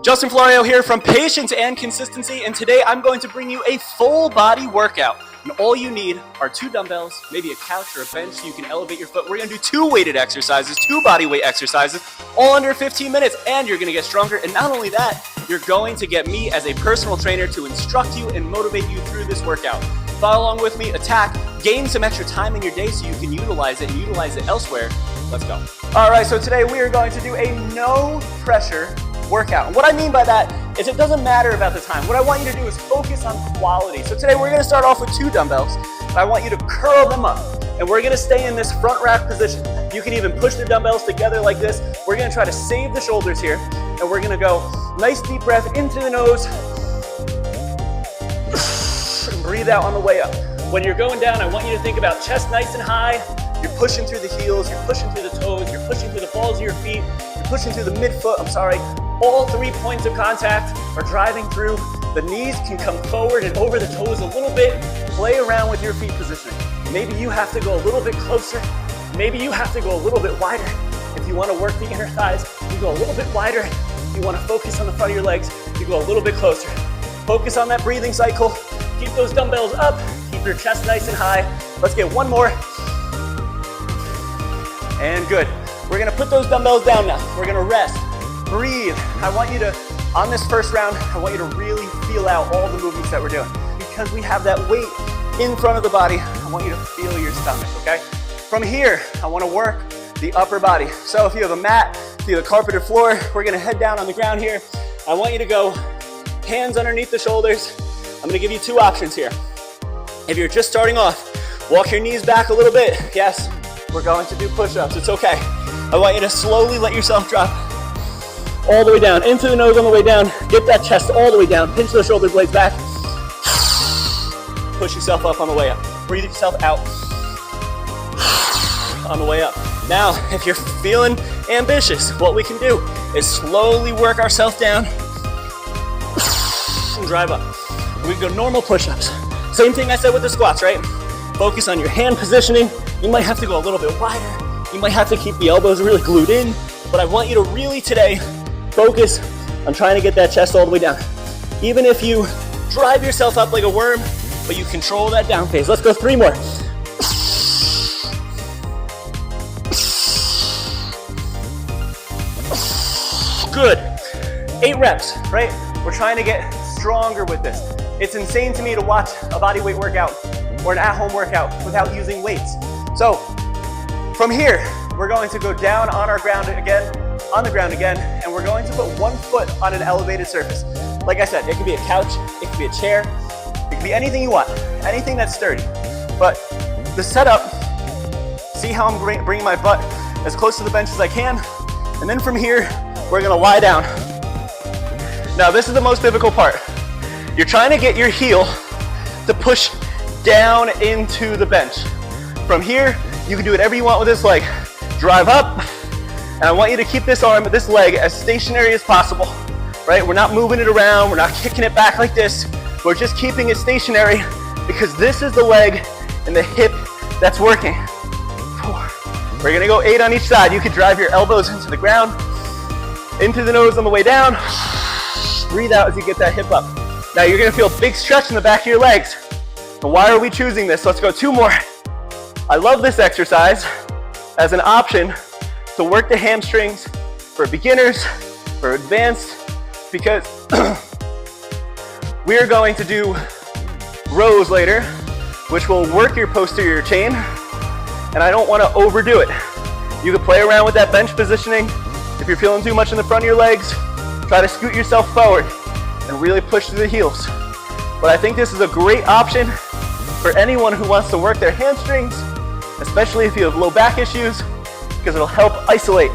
Justin Florio here from Patience and Consistency, and today I'm going to bring you a full body workout. And all you need are 2 dumbbells, maybe a couch or a bench so you can elevate your foot. We're gonna do 2 weighted exercises, 2 body weight exercises, all under 15 minutes, and you're gonna get stronger. And not only that, you're going to get me as a personal trainer to instruct you and motivate you through this workout. Follow along with me, attack, gain some extra time in your day so you can utilize it and utilize it elsewhere. Let's go. All right, so today we are going to do a no pressure workout. And what I mean by that is it doesn't matter about the time. What I want you to do is focus on quality. So today we're gonna start off with 2 dumbbells, but I want you to curl them up. And we're gonna stay in this front rack position. You can even push the dumbbells together like this. We're gonna try to save the shoulders here. And we're gonna go nice deep breath into the nose. And breathe out on the way up. When you're going down, I want you to think about chest nice and high. You're pushing through the heels, you're pushing through the toes, you're pushing through the balls of your feet, you're pushing through the midfoot, All 3 points of contact are driving through. The knees can come forward and over the toes a little bit. Play around with your feet positioning. Maybe you have to go a little bit closer. Maybe you have to go a little bit wider. If you want to work the inner thighs, you go a little bit wider. If you want to focus on the front of your legs, you go a little bit closer. Focus on that breathing cycle. Keep those dumbbells up. Keep your chest nice and high. Let's get one more. And good. We're gonna put those dumbbells down now. We're gonna rest, breathe. I want you to, on this first round, I want you to really feel out all the movements that we're doing. Because we have that weight in front of the body, I want you to feel your stomach, okay? From here, I wanna work the upper body. So if you have a mat, if you have a carpeted floor, we're gonna head down on the ground here. I want you to go hands underneath the shoulders. I'm gonna give you 2 options here. If you're just starting off, walk your knees back a little bit. Yes, we're going to do push-ups, it's okay. I want you to slowly let yourself drop all the way down, into the nose on the way down. Get that chest all the way down, pinch those shoulder blades back. Push yourself up on the way up. Breathe yourself out on the way up. Now, if you're feeling ambitious, what we can do is slowly work ourselves down and drive up. We can go normal push-ups. Same thing I said with the squats, right? Focus on your hand positioning. You might have to go a little bit wider. You might have to keep the elbows really glued in, but I want you to really today focus on trying to get that chest all the way down. Even if you drive yourself up like a worm, but you control that down phase. Let's go 3 more. Good. 8 reps, right? We're trying to get stronger with this. It's insane to me to watch a body weight workout or an at-home workout without using weights. So from here, we're going to go down on the ground again, and we're going to put 1 foot on an elevated surface. Like I said, it could be a couch, it could be a chair, it could be anything you want, anything that's sturdy. But the setup, see how I'm bringing my butt as close to the bench as I can, and then from here, we're gonna lie down. Now this is the most difficult part. You're trying to get your heel to push down into the bench. From here, you can do whatever you want with this leg. Drive up, and I want you to keep this leg as stationary as possible, right? We're not moving it around, we're not kicking it back like this. We're just keeping it stationary because this is the leg and the hip that's working. 4. We're gonna go 8 on each side. You can drive your elbows into the ground, into the nose on the way down. Breathe out as you get that hip up. Now you're gonna feel a big stretch in the back of your legs. And why are we choosing this? Let's go 2 more. I love this exercise as an option to work the hamstrings for beginners, for advanced, because we're going to do rows later, which will work your posterior chain, and I don't want to overdo it. You can play around with that bench positioning. If you're feeling too much in the front of your legs, try to scoot yourself forward and really push through the heels. But I think this is a great option for anyone who wants to work their hamstrings, especially if you have low back issues, because it'll help isolate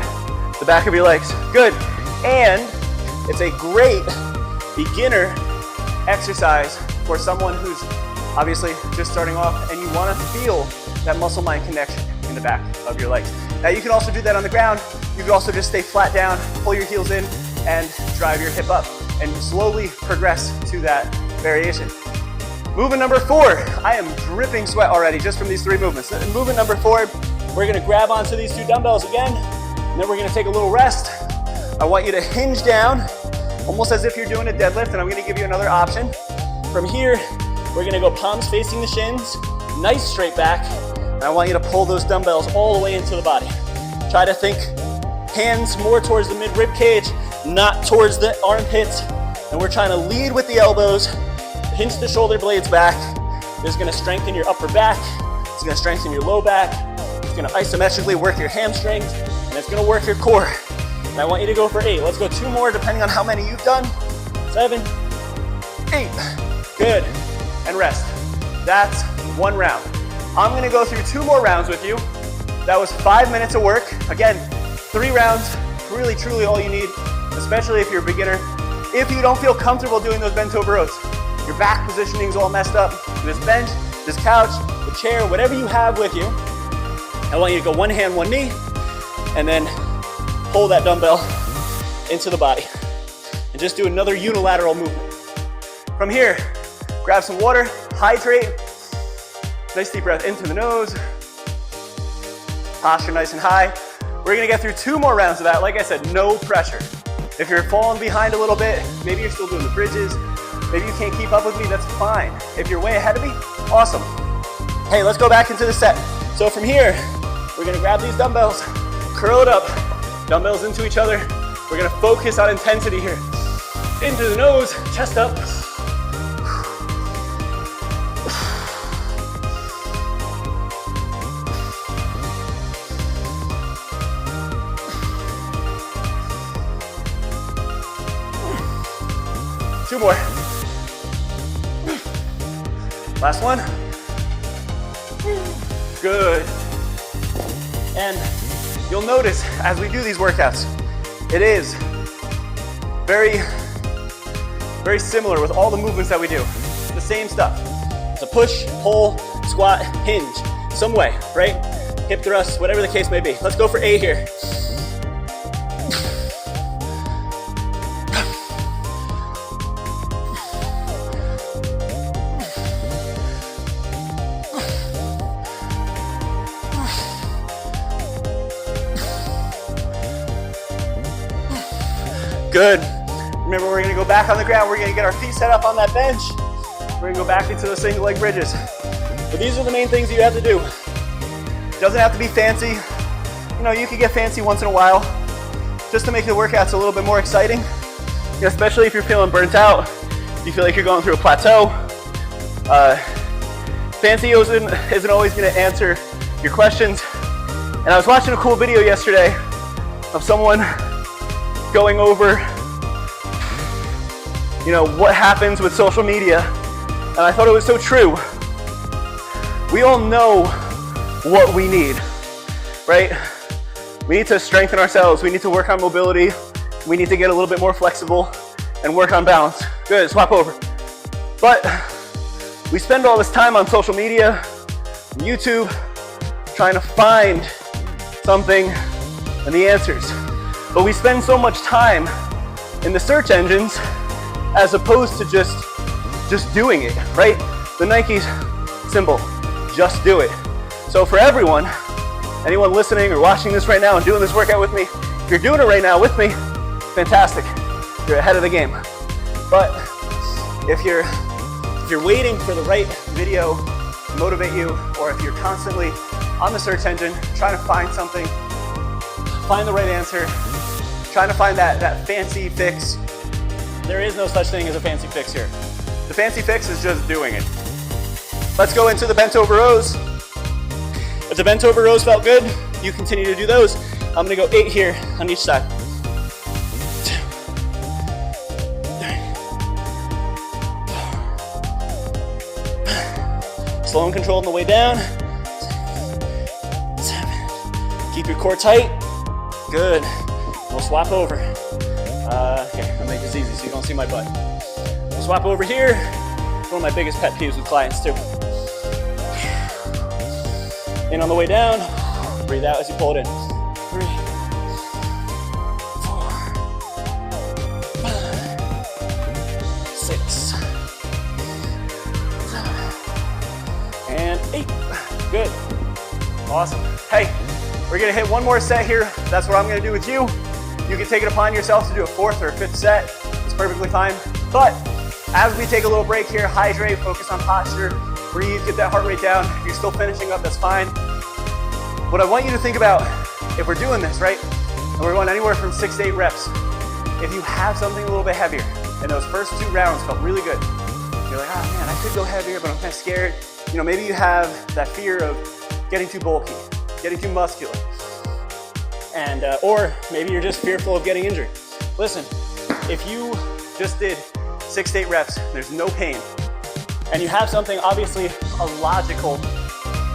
the back of your legs. Good. And it's a great beginner exercise for someone who's obviously just starting off and you want to feel that muscle-mind connection in the back of your legs. Now you can also do that on the ground. You can also just stay flat down, pull your heels in, and drive your hip up and slowly progress to that variation. Movement number 4, I am dripping sweat already just from these 3 movements. Movement number 4, we're gonna grab onto these 2 dumbbells again, and then we're gonna take a little rest. I want you to hinge down, almost as if you're doing a deadlift, and I'm gonna give you another option. From here, we're gonna go palms facing the shins, nice straight back, and I want you to pull those dumbbells all the way into the body. Try to think hands more towards the mid-rib cage, not towards the armpits, and we're trying to lead with the elbows, pinch the shoulder blades back. This is gonna strengthen your upper back, it's gonna strengthen your low back, it's gonna isometrically work your hamstrings, and it's gonna work your core. And I want you to go for 8. Let's go 2 more depending on how many you've done. 7, 8, good, and rest. That's 1 round. I'm gonna go through 2 more rounds with you. That was 5 minutes of work. Again, 3 rounds, really truly all you need, especially if you're a beginner. If you don't feel comfortable doing those bent over rows, your back positioning is all messed up, this bench, this couch, the chair, whatever you have with you, I want you to go 1 hand, 1 knee, and then pull that dumbbell into the body. And just do another unilateral movement. From here, grab some water, hydrate, nice deep breath into the nose, posture nice and high. We're gonna get through 2 more rounds of that. Like I said, no pressure. If you're falling behind a little bit, maybe you're still doing the bridges, maybe you can't keep up with me, that's fine. If you're way ahead of me, awesome. Hey, let's go back into the set. So from here, we're gonna grab these dumbbells, curl it up, dumbbells into each other. We're gonna focus on intensity here. Into the nose, chest up. 2 more. Last one. Good. And you'll notice as we do these workouts, it is very, very similar with all the movements that we do. It's the same stuff. It's a push, pull, squat, hinge, some way, right? Hip thrust, whatever the case may be. Let's go for 8 here. Good. Remember, we're gonna go back on the ground. We're gonna get our feet set up on that bench. We're gonna go back into those single leg bridges. But these are the main things you have to do. It doesn't have to be fancy. You know, you can get fancy once in a while just to make the workouts a little bit more exciting. You know, especially if you're feeling burnt out, you feel like you're going through a plateau. Fancy isn't always gonna answer your questions. And I was watching a cool video yesterday of someone going over, you know, what happens with social media, and I thought it was so true. We all know what we need, right? We need to strengthen ourselves, we need to work on mobility, we need to get a little bit more flexible and work on balance. Good, swap over. But we spend all this time on social media, YouTube, trying to find something and the answers. But we spend so much time in the search engines as opposed to just doing it, right? The Nike's symbol, just do it. So for everyone, anyone listening or watching this right now and doing this workout with me, if you're doing it right now with me, fantastic, you're ahead of the game. But if you're waiting for the right video to motivate you, or if you're constantly on the search engine trying to find something, find the right answer, trying to find that fancy fix, there is no such thing as a fancy fix here. The fancy fix is just doing it. Let's go into the bent over rows. If the bent over rows felt good, you continue to do those. I'm gonna go 8 here on each side. 2, 3, 4. Slow and controlled on the way down. 7. Keep your core tight. Good. We'll swap over. Here, I'll make this easy so you don't see my butt. We'll swap over here. It's one of my biggest pet peeves with clients too. In on the way down. Breathe out as you pull it in. 3, 4, 5, 6, 7, and 8. Good. Awesome. Hey, we're gonna hit one more set here. That's what I'm gonna do with you. You can take it upon yourself to do a 4th or a 5th set. It's perfectly fine. But as we take a little break here, hydrate, focus on posture, breathe, get that heart rate down. If you're still finishing up, that's fine. What I want you to think about, if we're doing this, right, and we're going anywhere from 6 to 8 reps, if you have something a little bit heavier, and those first 2 rounds felt really good, you're like, oh man, I could go heavier, but I'm kind of scared. You know, maybe you have that fear of getting too bulky, getting too muscular, and or maybe you're just fearful of getting injured. Listen, if you just did 6 to 8 reps, there's no pain, and you have something, obviously a logical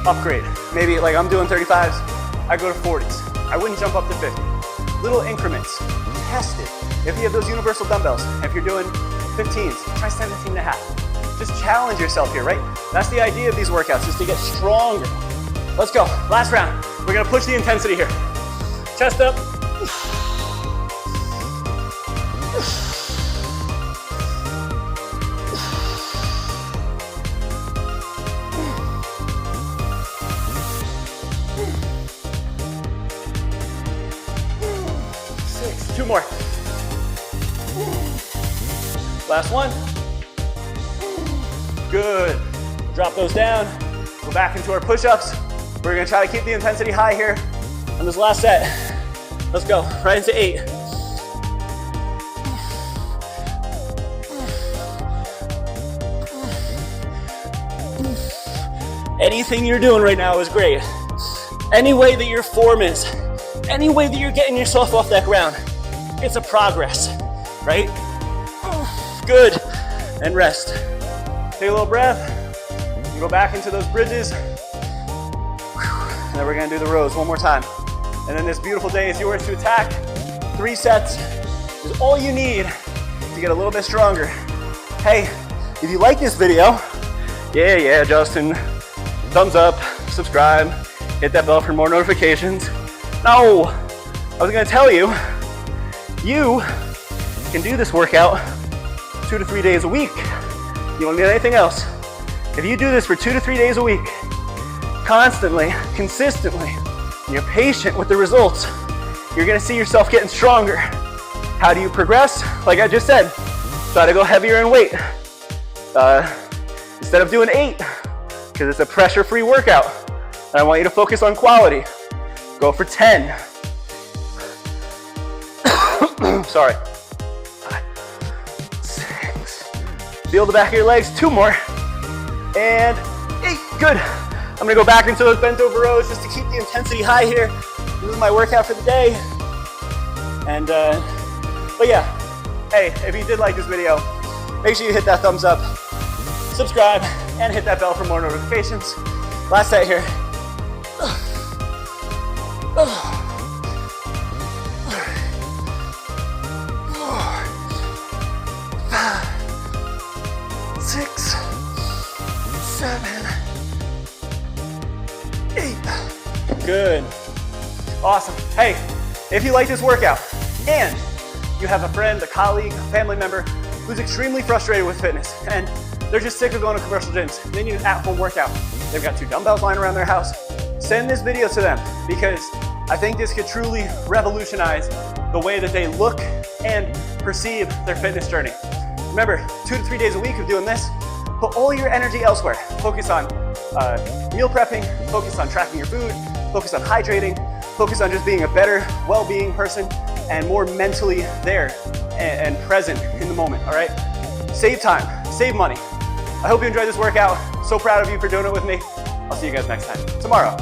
upgrade. Maybe like I'm doing 35s, I go to 40s. I wouldn't jump up to 50. Little increments, test it. If you have those universal dumbbells, if you're doing 15s, try 17 and a half. Just challenge yourself here, right? That's the idea of these workouts, is to get stronger. Let's go, last round. We're gonna push the intensity here. Chest up. Two more. Last one. Good. Drop those down. Go back into our push-ups. We're gonna try to keep the intensity high here on this last set. Let's go, right into 8. Anything you're doing right now is great. Any way that your form is, any way that you're getting yourself off that ground, it's a progress, right? Good, and rest. Take a little breath, go back into those bridges, and then we're gonna do the rows one more time. And then this beautiful day is yours to attack. 3 sets is all you need to get a little bit stronger. Hey, if you like this video, yeah, Justin, thumbs up, subscribe, hit that bell for more notifications. No, I was gonna tell you, you can do this workout 2 to 3 days a week. You don't need anything else. If you do this for 2 to 3 days a week, constantly, consistently, and you're patient with the results, you're gonna see yourself getting stronger. How do you progress? Like I just said, try to go heavier in weight. Instead of doing 8, because it's a pressure-free workout, and I want you to focus on quality, go for 10. Sorry. 5, 6. Feel the back of your legs. 2 more. And 8. Good. I'm gonna go back into those bent over rows just to keep the intensity high here. This is my workout for the day. And but yeah, hey, if you did like this video, make sure you hit that thumbs up, subscribe, and hit that bell for more notifications. Last set here. 6, 7, 8. Good. Awesome. Hey, if you like this workout and you have a friend, a colleague, a family member who's extremely frustrated with fitness and they're just sick of going to commercial gyms, they need an at-home workout, they've got 2 dumbbells lying around their house, send this video to them, because I think this could truly revolutionize the way that they look and perceive their fitness journey. Remember, 2 to 3 days a week of doing this, put all your energy elsewhere. Focus on meal prepping, focus on tracking your food, focus on hydrating, focus on just being a better well-being person and more mentally there and present in the moment, all right? Save time, save money. I hope you enjoyed this workout. So proud of you for doing it with me. I'll see you guys next time, tomorrow.